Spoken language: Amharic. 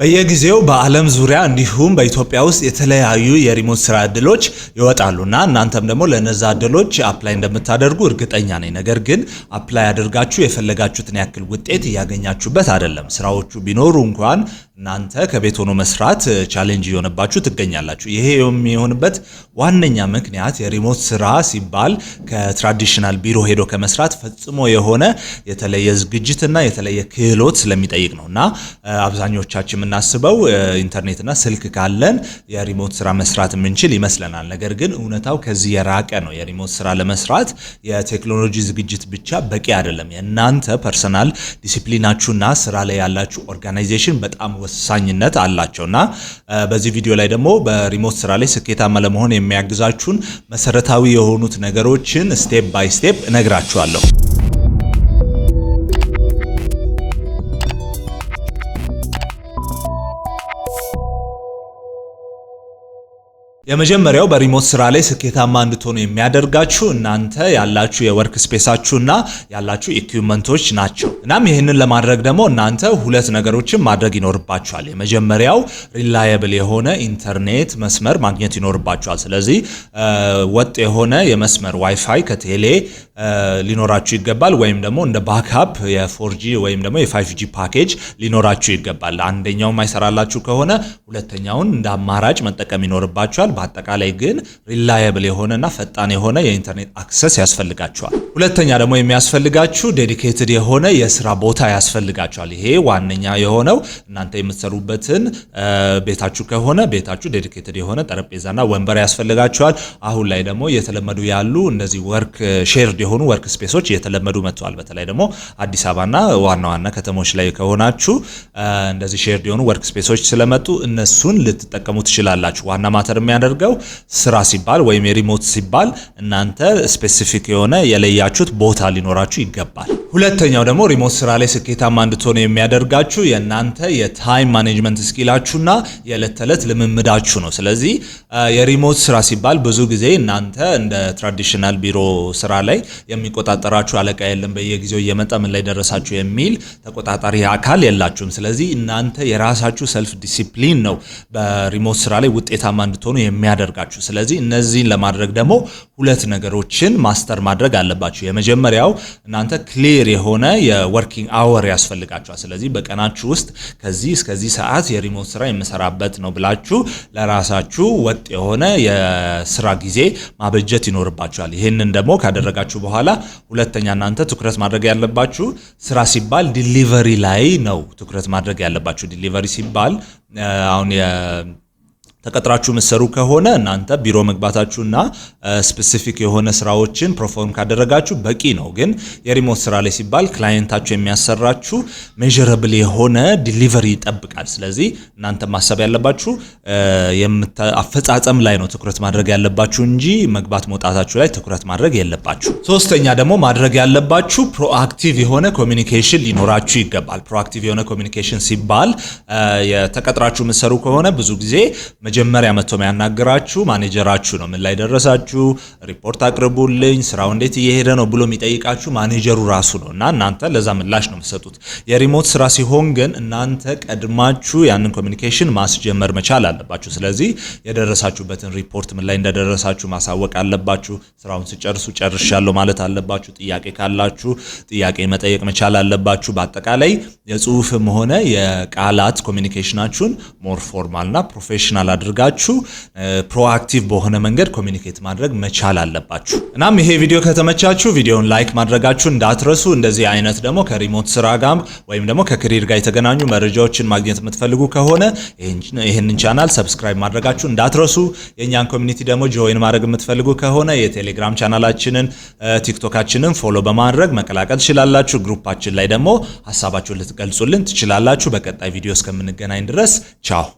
በየጊዜው በዓለም ዙሪያ እንዲሁም በኢትዮጵያ ውስጥ የተለያዩ የሪሞት ስራ እድሎች ይወጣሉና እናንተም ደግሞ ለነዛ እድሎች አፕላይ እንደምታደርጉ እርግጠኛ ነኝ። ነገር ግን አፕላይ አድርጋችሁ የፈለጋችሁትን ያክል ውጤት እያገኛችሁበት አይደለም። ስራዎቹ ቢኖሩ እንኳን እናንተ ከቤት ሆኖ መስራት ቻሌንጅ እየሆነባችሁ ትገኛላችሁ። ይሄ የሚሆንበት ዋነኛ ምክንያት የሪሞት ስራ ሲባል ከትራዲሽናል ቢሮ ሄዶ ከመስራት ፈጽሞ የሆነ የተለየ ዝግጅትና የተለየ ክህሎት ስለሚጠይቅ ነውና አብዛኞቻችን የምናስበው ኢንተርኔትና ስልክ ካለን የሪሞት ስራ መስራት የምንችል ይመስለናል። ነገር ግን እውነታው ከዚህ የራቀ ነው። የሪሞት ስራ ለመስራት የቴክኖሎጂ ዝግጅት ብቻ በቂ አይደለም። የእናንተ ፐርሰናል ዲሲፕሊናችሁና ስራ ላይ ያላችሁ ኦርጋናይዜሽን በጣም ወሳኝነት አላቸውና በዚህ ቪዲዮ ላይ ደግሞ በሪሞት ስራ ላይ ስኬታማ ለመሆን የሚያግዛችሁን መሰረታዊ የሆኑት ነገሮችን ስቴፕ ባይ ስቴፕ እነግራችኋለሁ። የመጀመሪያው በሪሞት ስራ ላይ ስኬታማ እንድትሆኑ የሚያደርጋችሁ እናንተ ያላችሁ የወርክ ስፔሳችሁና ያላችሁ ኢኩዊፕመንቶች ናቸው። እናም ይህንን ለማድረግ ደግሞ እናንተ ሁለት ነገሮችን ማድረግ ይኖርባችኋል። የመጀመሪያው ሪላየብል የሆነ ኢንተርኔት መስመር ማግኘት ይኖርባችኋል። ስለዚህ ወጥ የሆነ የመስመር ዋይፋይ ከቴሌ ሊኖራችሁ ይገባል። ወይም ደግሞ እንደ ባክአፕ የ4G ወይም ደግሞ የ5G ፓኬጅ ሊኖራችሁ ይገባል። አንደኛው ማይሰራላችሁ ከሆነ ሁለተኛውን እንደ አማራጭ መጠቀም ይኖርባችኋል። በአጠቃላይ ግን ሪላየብል የሆነና ፈጣን የሆነ የኢንተርኔት አክሰስ ያስፈልጋችኋል። ሁለተኛ ደግሞ የሚያስፈልጋችሁ ዴዲኬትድ የሆነ የስራ ቦታ ያስፈልጋችኋል። ይሄ ዋነኛ የሆነው እናንተ የምትሰሩበትን ቤታችሁ ከሆነ ቤታችሁ ዴዲኬትድ የሆነ ጠረጴዛና ወንበር ያስፈልጋችኋል። አሁን ላይ ደግሞ እየተለመዱ ያሉ እንደዚህ ወርክ ሼርድ የሆኑ ወርክ ስፔሶች እየተለመዱ መጥተዋል። በተለይ ደግሞ አዲስ አበባና ዋና ከተሞች ላይ ከሆናችሁ እንደዚህ ሼርድ የሆኑ ወርክ ስፔሶች ስለመጡ እነሱን ልትጠቀሙ ትችላላችሁ። ዋና ማተር የሚያደርገው ስራ ሲባል ወይም የሪሞት ሲባል እናንተ ስፔሲፊክ የሆነ የለያችሁት ቦታ ሊኖራችሁ ይገባል። ሁለተኛው ደግሞ ሪሞት ስራ ላይ ስኬታማ እንድትሆኑ የሚያደርጋችሁ የእናንተ የታይም ማኔጅመንት ስኪላችሁና የዕለት ተዕለት ልምምዳችሁ ነው። ስለዚህ የሪሞት ስራ ሲባል ብዙ ጊዜ እናንተ እንደ ትራዲሽናል ቢሮ ስራ ላይ የሚቆጣጠራችሁ አለቃ የለም። በየጊዜው እየመጣ ምን ላይ ደረሳችሁ የሚል ተቆጣጣሪ አካል የላችሁም። ስለዚህ እናንተ የራሳችሁ ሰልፍ ዲሲፕሊን ነው በሪሞት ስራ ላይ ውጤታማ እንድትሆኑ የሚያደርጋችሁ። ስለዚህ እነዚህን ለማድረግ ደግሞ ሁለት ነገሮችን ማስተር ማድረግ አለባችሁ። የመጀመሪያው እናንተ ክሊር የሆነ የወርኪንግ አወር ያስፈልጋችኋል። ስለዚህ በቀናችሁ ውስጥ ከዚህ እስከዚህ ሰዓት የሪሞት ስራ የምሰራበት ነው ብላችሁ ለራሳችሁ ወጥ የሆነ የስራ ጊዜ ማበጀት ይኖርባችኋል። ይህንን ደግሞ ካደረጋችሁ በኋላ ሁለተኛ እናንተ ትኩረት ማድረግ ያለባችሁ ስራ ሲባል ዲሊቨሪ ላይ ነው ትኩረት ማድረግ ያለባችሁ። ዲሊቨሪ ሲባል አሁን ተቀጥራችሁ ምሰሩ ከሆነ እናንተ ቢሮ መግባታችሁና ስፔሲፊክ የሆነ ስራዎችን ፐርፎርም ካደረጋችሁ በቂ ነው። ግን የሪሞት ስራ ላይ ሲባል ክላይንታችሁ የሚያሰራችሁ ሜዠረብል የሆነ ዲሊቨሪ ይጠብቃል። ስለዚህ እናንተ ማሰብ ያለባችሁ አፈጻጸም ላይ ነው ትኩረት ማድረግ ያለባችሁ እንጂ መግባት መውጣታችሁ ላይ ትኩረት ማድረግ የለባችሁ። ሶስተኛ ደግሞ ማድረግ ያለባችሁ ፕሮአክቲቭ የሆነ ኮሚኒኬሽን ሊኖራችሁ ይገባል። ፕሮአክቲቭ የሆነ ኮሚኒኬሽን ሲባል የተቀጥራችሁ ምሰሩ ከሆነ ብዙ ጊዜ መጀመሪያ መጥቶ የሚያናግራችሁ ማኔጀራችሁ ነው። ምን ላይ ደረሳችሁ፣ ሪፖርት አቅርቡልኝ፣ ስራው እንዴት እየሄደ ነው ብሎ የሚጠይቃችሁ ማኔጀሩ ራሱ ነው እና እናንተ ለዛ ምላሽ ነው የምትሰጡት። የሪሞት ስራ ሲሆን ግን እናንተ ቀድማችሁ ያንን ኮሚኒኬሽን ማስጀመር መቻል አለባችሁ። ስለዚህ የደረሳችሁበትን ሪፖርት ምን ላይ እንደደረሳችሁ ማሳወቅ አለባችሁ። ስራውን ሲጨርሱ ጨርሻለሁ ማለት አለባችሁ። ጥያቄ ካላችሁ ጥያቄ መጠየቅ መቻል አለባችሁ። በአጠቃላይ የጽሁፍም ሆነ የቃላት ኮሚኒኬሽናችሁን ሞር ፎርማልና ፕሮፌሽናል አድርጋችሁ ፕሮአክቲቭ በሆነ መንገድ ኮሚኒኬት ማድረግ መቻል አለባችሁ። እናም ይሄ ቪዲዮ ከተመቻችሁ ቪዲዮውን ላይክ ማድረጋችሁ እንዳትረሱ። እንደዚህ አይነት ደግሞ ከሪሞት ስራ ጋር ወይም ደግሞ ከካሪር ጋር የተገናኙ መረጃዎችን ማግኘት የምትፈልጉ ከሆነ ይሄንን ቻናል ሰብስክራይብ ማድረጋችሁ እንዳትረሱ። የኛን ኮሚኒቲ ደግሞ ጆይን ማድረግ የምትፈልጉ ከሆነ የቴሌግራም ቻናላችንን ቲክቶካችንን ፎሎ በማድረግ መቀላቀል ትችላላችሁ። ግሩፓችን ላይ ደግሞ ሐሳባችሁን ልትገልጹልን ትችላላችሁ። በቀጣይ ቪዲዮ እስከምንገናኝ ድረስ ቻው።